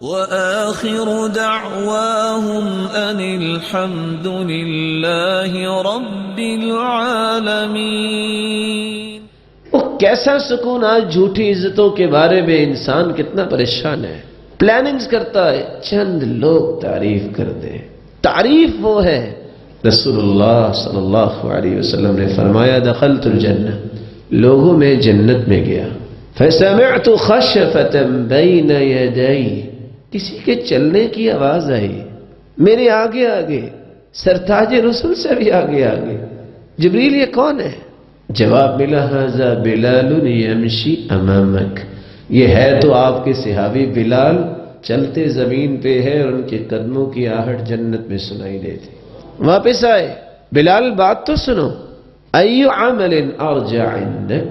وآخر دعواهم أن الحمد لله رب العالمين۔ وہ کیسا سکون، آج جھوٹی عزتوں کے بارے میں انسان کتنا پریشان ہے، پلاننگز کرتا ہے چند لوگ تعریف کر دیں۔ تعریف وہ ہے، رسول اللہ صلی اللہ علیہ وسلم نے فرمایا دخلت الجنہ، لوگوں میں جنت میں گیا، فسمعت خشفة بین یدی، کسی کے چلنے کی آواز آئی میرے آگے آگے، سرتاج رسول سے بھی آگے آگے۔ جبریل یہ کون ہے؟ جواب ملا ھذا بلال یمشی امامک، یہ ہے تو آپ کے صحابی بلال، چلتے زمین پہ ہے اور ان کے قدموں کی آہٹ جنت میں سنائی دیتی۔ واپس آئے، بلال بات تو سنو، ایو عمل ارجع عندک،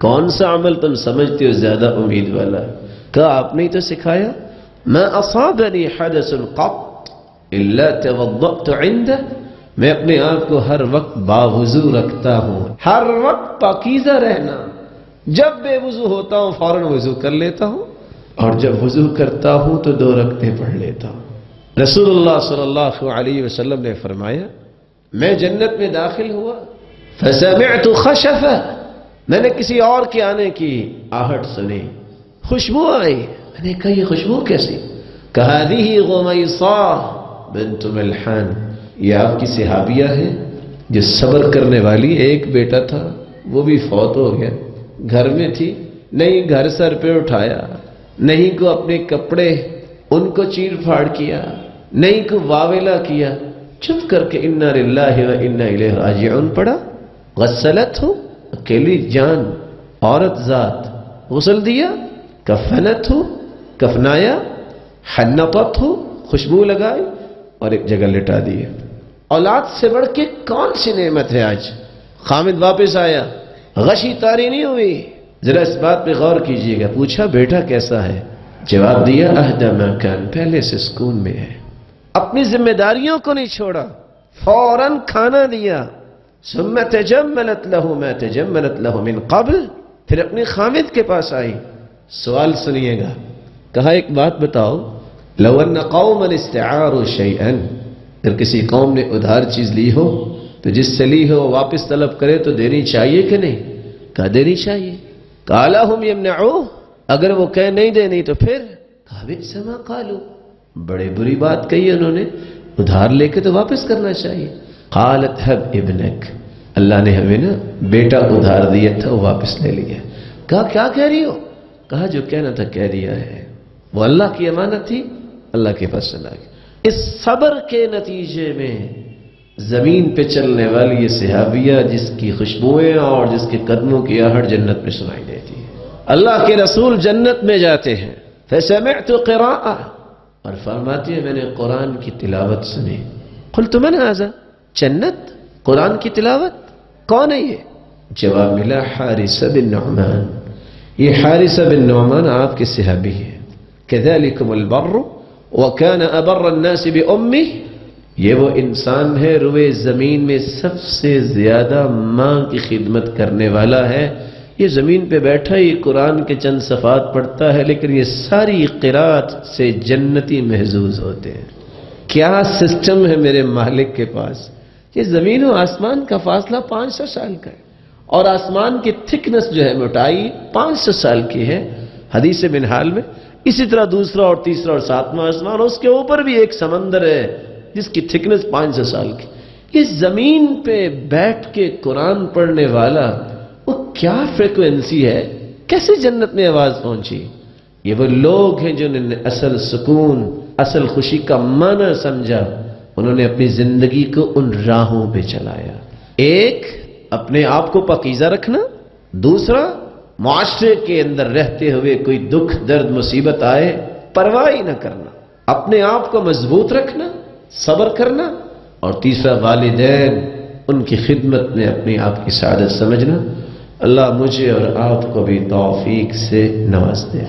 کون سا عمل تم سمجھتے ہو زیادہ امید والا؟ کہا آپ نے تو سکھایا، ما اصابنی حدث قط الا توضأت عنده، میں اپنے آپ کو ہر وقت باوضو رکھتا ہوں، ہر وقت پاکیزہ رہنا، جب بے وضو ہوتا ہوں فوراً وضو کر لیتا ہوں، اور جب وضو کرتا ہوں تو 2 رکعتیں پڑھ لیتا ہوں۔ رسول اللہ صلی اللہ علیہ وسلم نے فرمایا میں جنت میں داخل ہوا، فسمعت خشفہ، میں نے کسی اور کے آنے کی آہٹ سنی، خوشبو آئی، میں نے کہا یہ خوشبو کیسی؟ کہا هذه غمیصہ بنت ملحان، یہ آپ کی صحابیہ ہے جو صبر کرنے والی، ایک بیٹا تھا وہ بھی فوت ہو گیا، گھر میں تھی، نہیں گھر سر پہ اٹھایا، نہیں کو اپنے کپڑے ان کو چیر پھاڑ کیا، نہیں کو واویلا کیا، چپ کر کے انا للہ و انا الیہ راجعون پڑھا، غسلت ہو، اکیلی جان عورت ذات، غسل دیا، کفنت ہو، کفنایا، حنطت ہو، خوشبو لگائی اور ایک جگہ لٹا دیے۔ اولاد سے بڑھ کے کون سی نعمت ہے آج؟ خامد واپس آیا، غشی تاری نہیں ہوئی، ذرا اس بات پہ غور کیجئے گا، پوچھا بیٹا کیسا ہے؟ جواب دیا اہدی ما کان، پہلے سے سکون میں ہے، اپنی ذمہ داریوں کو نہیں چھوڑا، فوراً کھانا دیا، ثم تجملت له ما تجملت له من قبل، پھر اپنے خامد کے پاس آئی۔ سوال سنیے گا، کہا ایک بات بتاؤ، لو ان قوما استعاروا شیئا، اگر کسی قوم نے ادھار چیز لی ہو تو جس سے لی ہو واپس طلب کرے تو دینی چاہیے کہ نہیں؟ کہا دینی چاہیے۔ کہا لهم يمنعوه، اگر وہ کہے نہیں دینی تو پھر؟ کہا بئس ما قالوا، بڑے بری بات کہی انہوں نے، ادھار لے کے تو واپس کرنا چاہیے۔ قالت هب ابنک، اللہ نے ہمیں نا بیٹا ادھار دیا تھا وہ واپس لے لیا۔ کہا کیا کہہ رہی ہو؟ کہا جو کہنا تھا کہہ دیا ہے، وہ اللہ کی امانت تھی، اللہ کے پاس چلا گیا۔ اس صبر کے نتیجے میں زمین پہ چلنے والی یہ صحابیہ جس کی خوشبوئیں اور جس کے قدموں کی آہٹ جنت میں سنائی دیتی ہے۔ اللہ کے رسول جنت میں جاتے ہیں، فسمعت قراءہ، اور فرماتی ہے میں نے قرآن کی تلاوت سنی۔ قلت من ھذا، جنت قرآن کی تلاوت، کون ہے یہ؟ جواب ملا حارثہ بن نعمان، یہ حارثہ بن نعمان آپ کے صحابی ہیں۔ کذالکم البر وکان ابر الناس بامہ، یہ وہ انسان ہے روئے زمین میں سب سے زیادہ ماں کی خدمت کرنے والا ہے۔ یہ زمین پہ بیٹھا ہی قرآن کے چند صفحات پڑھتا ہے، لیکن یہ ساری قرات سے جنتی محظوظ ہوتے ہیں۔ کیا سسٹم ہے میرے مالک کے پاس، یہ زمین و آسمان کا فاصلہ 500 سال کا ہے، اور آسمان کی تھکنس جو ہے موٹائی 500 سال کی ہے حدیث منہال میں۔ اسی طرح دوسرا اور تیسرا اور 7واں آسمان، اس کے اوپر بھی ایک سمندر ہے جس کی تھکنس 500 سال کی۔ یہ زمین پہ بیٹھ کے قرآن پڑھنے والا وہ کیا فریکوینسی ہے، کیسے جنت میں آواز پہنچی؟ یہ وہ لوگ ہیں جنہوں نے اصل سکون، اصل خوشی کا معنی سمجھا، انہوں نے اپنی زندگی کو ان راہوں پہ چلایا۔ ایک اپنے آپ کو پاکیزہ رکھنا، دوسرا معاشرے کے اندر رہتے ہوئے کوئی دکھ درد مصیبت آئے پرواہ ہی نہ کرنا، اپنے آپ کو مضبوط رکھنا، صبر کرنا، اور تیسرا والدین ان کی خدمت میں اپنی آپ کی سعادت سمجھنا۔ اللہ مجھے اور آپ کو بھی توفیق سے نواز دے۔